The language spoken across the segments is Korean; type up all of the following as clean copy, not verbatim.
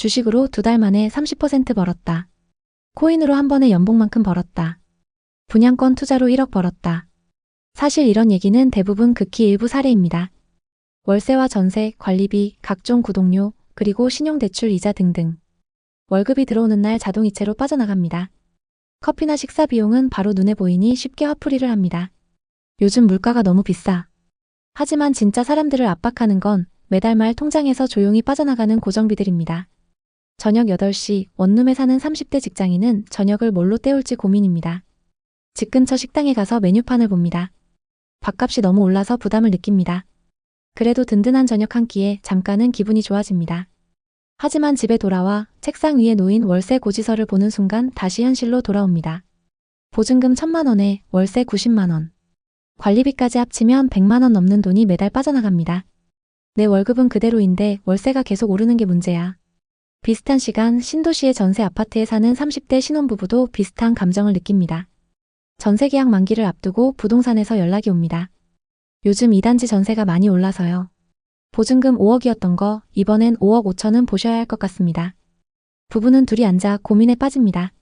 주식으로 2달 만에 30% 벌었다. 코인으로 한 번에 연봉만큼 벌었다. 분양권 투자로 1억 벌었다. 사실 이런 얘기는 대부분 극히 일부 사례입니다. 월세와 전세, 관리비, 각종 구독료, 그리고 신용대출 이자 등등. 월급이 들어오는 날 자동이체로 빠져나갑니다. 커피나 식사 비용은 바로 눈에 보이니 쉽게 화풀이를 합니다. 요즘 물가가 너무 비싸. 하지만 진짜 사람들을 압박하는 건 매달 말 통장에서 조용히 빠져나가는 고정비들입니다. 저녁 8시 원룸에 사는 30대 직장인은 저녁을 뭘로 때울지 고민입니다. 집 근처 식당에 가서 메뉴판을 봅니다. 밥값이 너무 올라서 부담을 느낍니다. 그래도 든든한 저녁 한 끼에 잠깐은 기분이 좋아집니다. 하지만 집에 돌아와 책상 위에 놓인 월세 고지서를 보는 순간 다시 현실로 돌아옵니다. 보증금 1,000만 원에 월세 90만 원. 관리비까지 합치면 100만 원 넘는 돈이 매달 빠져나갑니다. 내 월급은 그대로인데 월세가 계속 오르는 게 문제야. 비슷한 시간 신도시의 전세 아파트에 사는 30대 신혼부부도 비슷한 감정을 느낍니다. 전세 계약 만기를 앞두고 부동산에서 연락이 옵니다. 요즘 2단지 전세가 많이 올라서요. 보증금 5억이었던 거 이번엔 5억 5천은 보셔야 할 것 같습니다. 부부는 둘이 앉아 고민에 빠집니다.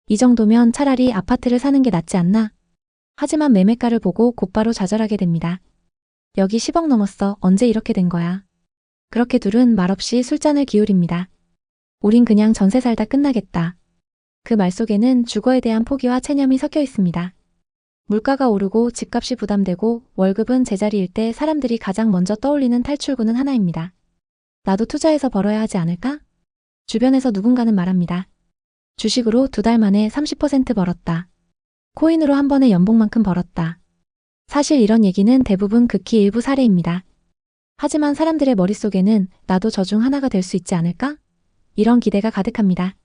이 정도면 차라리 아파트를 사는 게 낫지 않나? 하지만 매매가를 보고 곧바로 좌절하게 됩니다. 여기 10억 넘었어. 언제 이렇게 된 거야? 그렇게 둘은 말없이 술잔을 기울입니다. 우린 그냥 전세 살다 끝나겠다. 그 말 속에는 주거에 대한 포기와 체념이 섞여 있습니다. 물가가 오르고 집값이 부담되고 월급은 제자리일 때 사람들이 가장 먼저 떠올리는 탈출구는 하나입니다. 나도 투자해서 벌어야 하지 않을까? 주변에서 누군가는 말합니다. 주식으로 2달 만에 30% 벌었다. 코인으로 한 번에 연봉만큼 벌었다. 사실 이런 얘기는 대부분 극히 일부 사례입니다. 하지만 사람들의 머릿속에는 나도 저 중 하나가 될 수 있지 않을까? 이런 기대가 가득합니다.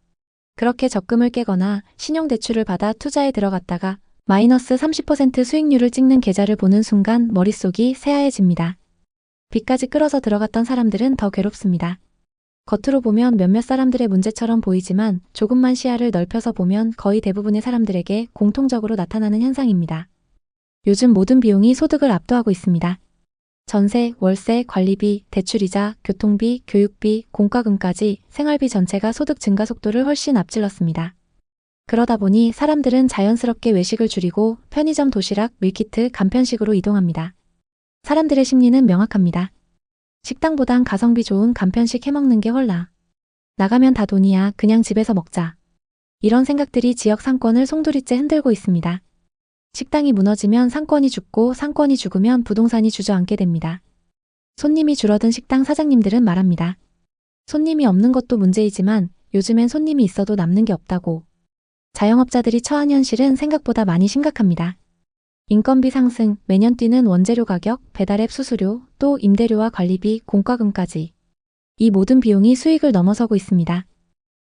그렇게 적금을 깨거나 신용대출을 받아 투자에 들어갔다가 마이너스 30% 수익률을 찍는 계좌를 보는 순간 머릿속이 새하얘집니다. 빚까지 끌어서 들어갔던 사람들은 더 괴롭습니다. 겉으로 보면 몇몇 사람들의 문제처럼 보이지만 조금만 시야를 넓혀서 보면 거의 대부분의 사람들에게 공통적으로 나타나는 현상입니다. 요즘 모든 비용이 소득을 압도하고 있습니다. 전세, 월세, 관리비, 대출이자, 교통비, 교육비, 공과금까지 생활비 전체가 소득 증가 속도를 훨씬 앞질렀습니다. 그러다 보니 사람들은 자연스럽게 외식을 줄이고 편의점 도시락, 밀키트, 간편식으로 이동합니다. 사람들의 심리는 명확합니다. 식당보단 가성비 좋은 간편식 해먹는 게 홀라. 나가면 다 돈이야. 그냥 집에서 먹자. 이런 생각들이 지역 상권을 송두리째 흔들고 있습니다. 식당이 무너지면 상권이 죽고 상권이 죽으면 부동산이 주저앉게 됩니다. 손님이 줄어든 식당 사장님들은 말합니다. 손님이 없는 것도 문제이지만 요즘엔 손님이 있어도 남는 게 없다고. 자영업자들이 처한 현실은 생각보다 많이 심각합니다. 인건비 상승, 매년 뛰는 원재료 가격, 배달앱 수수료, 또 임대료와 관리비, 공과금까지. 이 모든 비용이 수익을 넘어서고 있습니다.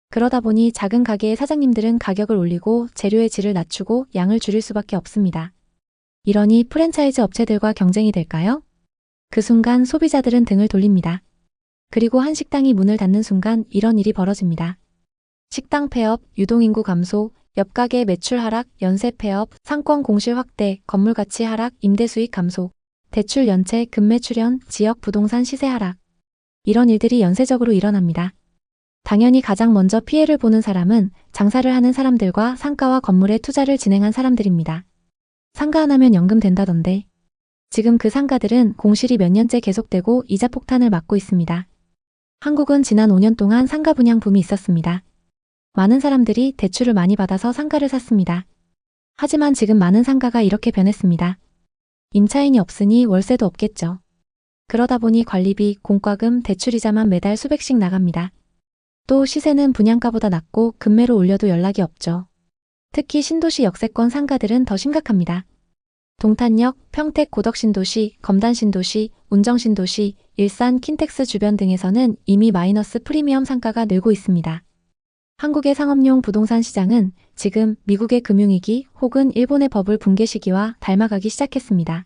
그러다 보니 작은 가게의 사장님들은 가격을 올리고 재료의 질을 낮추고 양을 줄일 수밖에 없습니다. 이러니 프랜차이즈 업체들과 경쟁이 될까요? 그 순간 소비자들은 등을 돌립니다. 그리고 한 식당이 문을 닫는 순간 이런 일이 벌어집니다. 식당 폐업, 유동인구 감소, 옆 가게 매출 하락, 연쇄 폐업, 상권 공실 확대, 건물 가치 하락, 임대 수익 감소, 대출 연체, 급매 출현, 지역 부동산 시세 하락. 이런 일들이 연쇄적으로 일어납니다. 당연히 가장 먼저 피해를 보는 사람은 장사를 하는 사람들과 상가와 건물에 투자를 진행한 사람들입니다. 상가 하나면 연금 된다던데. 지금 그 상가들은 공실이 몇 년째 계속되고 이자 폭탄을 맞고 있습니다. 한국은 지난 5년 동안 상가 분양 붐이 있었습니다. 많은 사람들이 대출을 많이 받아서 상가를 샀습니다. 하지만 지금 많은 상가가 이렇게 변했습니다. 임차인이 없으니 월세도 없겠죠. 그러다 보니 관리비, 공과금, 대출이자만 매달 수백씩 나갑니다. 또 시세는 분양가보다 낮고 급매로 올려도 연락이 없죠. 특히 신도시 역세권 상가들은 더 심각합니다. 동탄역, 평택 고덕신도시, 검단신도시, 운정신도시, 일산 킨텍스 주변 등에서는 이미 마이너스 프리미엄 상가가 늘고 있습니다. 한국의 상업용 부동산 시장은 지금 미국의 금융위기 혹은 일본의 버블 붕괴 시기와 닮아가기 시작했습니다.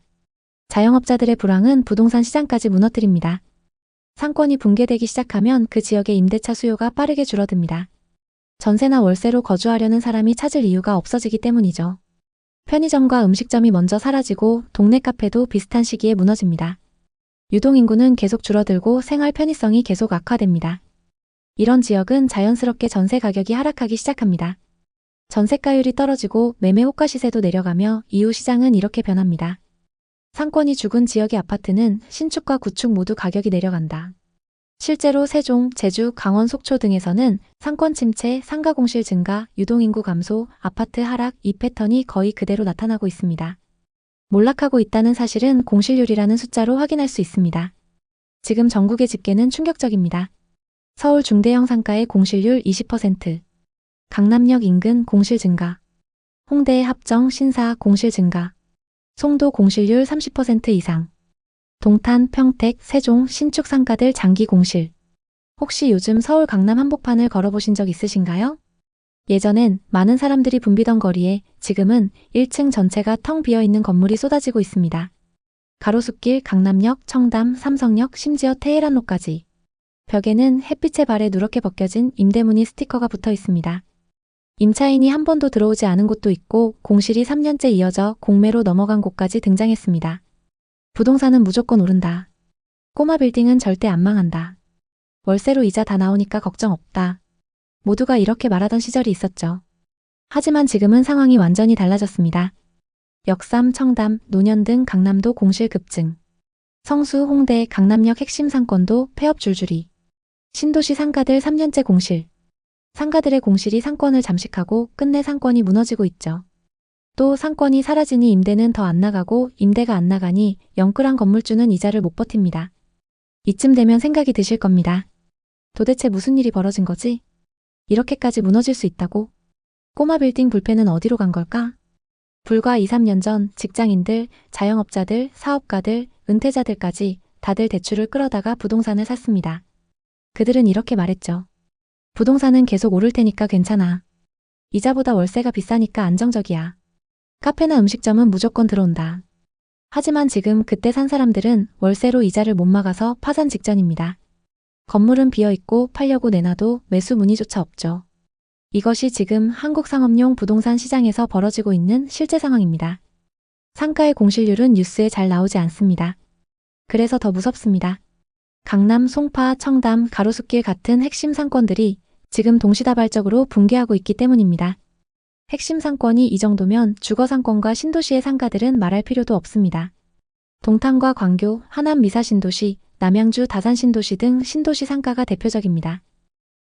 자영업자들의 불황은 부동산 시장까지 무너뜨립니다. 상권이 붕괴되기 시작하면 그 지역의 임대차 수요가 빠르게 줄어듭니다. 전세나 월세로 거주하려는 사람이 찾을 이유가 없어지기 때문이죠. 편의점과 음식점이 먼저 사라지고 동네 카페도 비슷한 시기에 무너집니다. 유동인구는 계속 줄어들고 생활 편의성이 계속 악화됩니다. 이런 지역은 자연스럽게 전세 가격이 하락하기 시작합니다. 전세가율이 떨어지고 매매 호가 시세도 내려가며 이후 시장은 이렇게 변합니다. 상권이 죽은 지역의 아파트는 신축과 구축 모두 가격이 내려간다. 실제로 세종, 제주, 강원, 속초 등에서는 상권 침체, 상가 공실 증가, 유동인구 감소, 아파트 하락 이 패턴이 거의 그대로 나타나고 있습니다. 몰락하고 있다는 사실은 공실률이라는 숫자로 확인할 수 있습니다. 지금 전국의 집계는 충격적입니다. 서울 중대형 상가의 공실률 20%, 강남역 인근 공실 증가, 홍대 합정 신사 공실 증가, 송도 공실률 30% 이상, 동탄, 평택, 세종, 신축 상가들 장기 공실. 혹시 요즘 서울 강남 한복판을 걸어보신 적 있으신가요? 예전엔 많은 사람들이 붐비던 거리에 지금은 1층 전체가 텅 비어있는 건물이 쏟아지고 있습니다. 가로수길, 강남역, 청담, 삼성역, 심지어 테헤란로까지. 벽에는 햇빛의 발에 누렇게 벗겨진 임대문의 스티커가 붙어 있습니다. 임차인이 한 번도 들어오지 않은 곳도 있고 공실이 3년째 이어져 공매로 넘어간 곳까지 등장했습니다. 부동산은 무조건 오른다. 꼬마 빌딩은 절대 안 망한다. 월세로 이자 다 나오니까 걱정 없다. 모두가 이렇게 말하던 시절이 있었죠. 하지만 지금은 상황이 완전히 달라졌습니다. 역삼, 청담, 노년 등 강남도 공실 급증. 성수, 홍대, 강남역 핵심 상권도 폐업 줄줄이. 신도시 상가들 3년째 공실. 상가들의 공실이 상권을 잠식하고 끝내 상권이 무너지고 있죠. 또 상권이 사라지니 임대는 더 안 나가고 임대가 안 나가니 영끌한 건물주는 이자를 못 버팁니다. 이쯤 되면 생각이 드실 겁니다. 도대체 무슨 일이 벌어진 거지? 이렇게까지 무너질 수 있다고? 꼬마 빌딩 불패는 어디로 간 걸까? 불과 2, 3년 전 직장인들, 자영업자들, 사업가들, 은퇴자들까지 다들 대출을 끌어다가 부동산을 샀습니다. 그들은 이렇게 말했죠. 부동산은 계속 오를 테니까 괜찮아. 이자보다 월세가 비싸니까 안정적이야. 카페나 음식점은 무조건 들어온다. 하지만 지금 그때 산 사람들은 월세로 이자를 못 막아서 파산 직전입니다. 건물은 비어있고 팔려고 내놔도 매수 문의조차 없죠. 이것이 지금 한국 상업용 부동산 시장에서 벌어지고 있는 실제 상황입니다. 상가의 공실률은 뉴스에 잘 나오지 않습니다. 그래서 더 무섭습니다. 강남, 송파, 청담, 가로수길 같은 핵심 상권들이 지금 동시다발적으로 붕괴하고 있기 때문입니다. 핵심 상권이 이 정도면 주거 상권과 신도시의 상가들은 말할 필요도 없습니다. 동탄과 광교, 하남 미사신도시, 남양주 다산신도시 등 신도시 상가가 대표적입니다.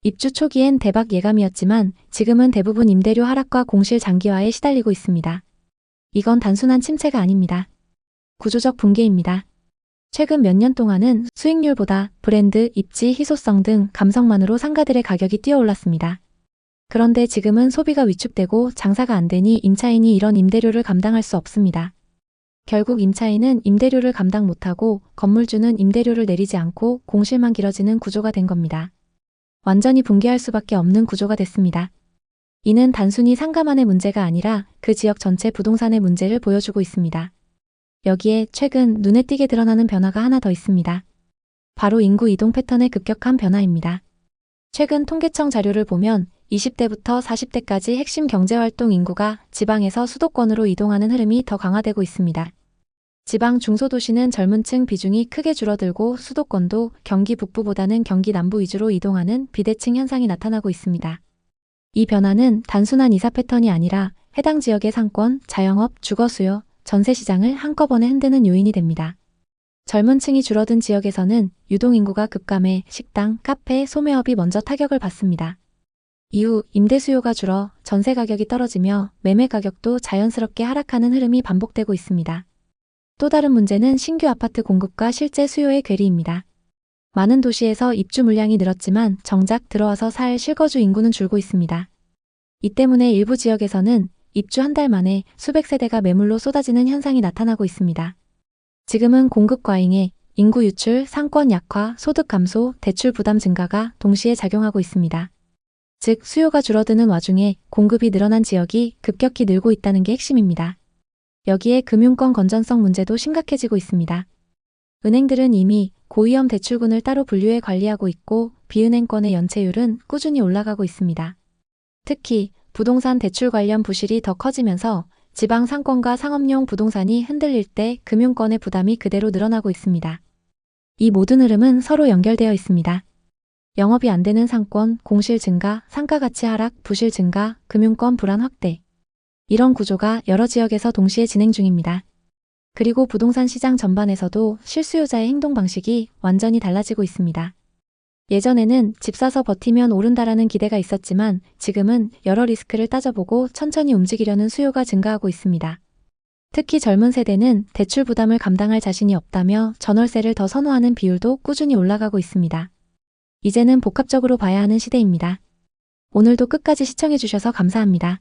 입주 초기엔 대박 예감이었지만 지금은 대부분 임대료 하락과 공실 장기화에 시달리고 있습니다. 이건 단순한 침체가 아닙니다. 구조적 붕괴입니다. 최근 몇 년 동안은 수익률보다 브랜드, 입지, 희소성 등 감성만으로 상가들의 가격이 뛰어올랐습니다. 그런데 지금은 소비가 위축되고 장사가 안 되니 임차인이 이런 임대료를 감당할 수 없습니다. 결국 임차인은 임대료를 감당 못하고 건물주는 임대료를 내리지 않고 공실만 길어지는 구조가 된 겁니다. 완전히 붕괴할 수밖에 없는 구조가 됐습니다. 이는 단순히 상가만의 문제가 아니라 그 지역 전체 부동산의 문제를 보여주고 있습니다. 여기에 최근 눈에 띄게 드러나는 변화가 하나 더 있습니다. 바로 인구 이동 패턴의 급격한 변화입니다. 최근 통계청 자료를 보면 20대부터 40대까지 핵심 경제활동 인구가 지방에서 수도권으로 이동하는 흐름이 더 강화되고 있습니다. 지방 중소도시는 젊은 층 비중이 크게 줄어들고 수도권도 경기 북부보다는 경기 남부 위주로 이동하는 비대칭 현상이 나타나고 있습니다. 이 변화는 단순한 이사 패턴이 아니라 해당 지역의 상권, 자영업, 주거 수요, 전세 시장을 한꺼번에 흔드는 요인이 됩니다. 젊은 층이 줄어든 지역에서는 유동인구가 급감해 식당, 카페, 소매업이 먼저 타격을 받습니다. 이후 임대 수요가 줄어 전세 가격이 떨어지며 매매 가격도 자연스럽게 하락하는 흐름이 반복되고 있습니다. 또 다른 문제는 신규 아파트 공급과 실제 수요의 괴리입니다. 많은 도시에서 입주 물량이 늘었지만 정작 들어와서 살 실거주 인구는 줄고 있습니다. 이 때문에 일부 지역에서는 입주 한 달 만에 수백 세대가 매물로 쏟아지는 현상이 나타나고 있습니다. 지금은 공급 과잉에 인구 유출, 상권 약화, 소득 감소, 대출 부담 증가가 동시에 작용하고 있습니다. 즉 수요가 줄어드는 와중에 공급이 늘어난 지역이 급격히 늘고 있다는 게 핵심입니다. 여기에 금융권 건전성 문제도 심각해지고 있습니다. 은행들은 이미 고위험 대출군을 따로 분류해 관리하고 있고 비은행권의 연체율은 꾸준히 올라가고 있습니다. 특히 부동산 대출 관련 부실이 더 커지면서 지방 상권과 상업용 부동산이 흔들릴 때 금융권의 부담이 그대로 늘어나고 있습니다. 이 모든 흐름은 서로 연결되어 있습니다. 영업이 안 되는 상권, 공실 증가, 상가 가치 하락, 부실 증가, 금융권 불안 확대. 이런 구조가 여러 지역에서 동시에 진행 중입니다. 그리고 부동산 시장 전반에서도 실수요자의 행동 방식이 완전히 달라지고 있습니다. 예전에는 집 사서 버티면 오른다라는 기대가 있었지만 지금은 여러 리스크를 따져보고 천천히 움직이려는 수요가 증가하고 있습니다. 특히 젊은 세대는 대출 부담을 감당할 자신이 없다며 전월세를 더 선호하는 비율도 꾸준히 올라가고 있습니다. 이제는 복합적으로 봐야 하는 시대입니다. 오늘도 끝까지 시청해주셔서 감사합니다.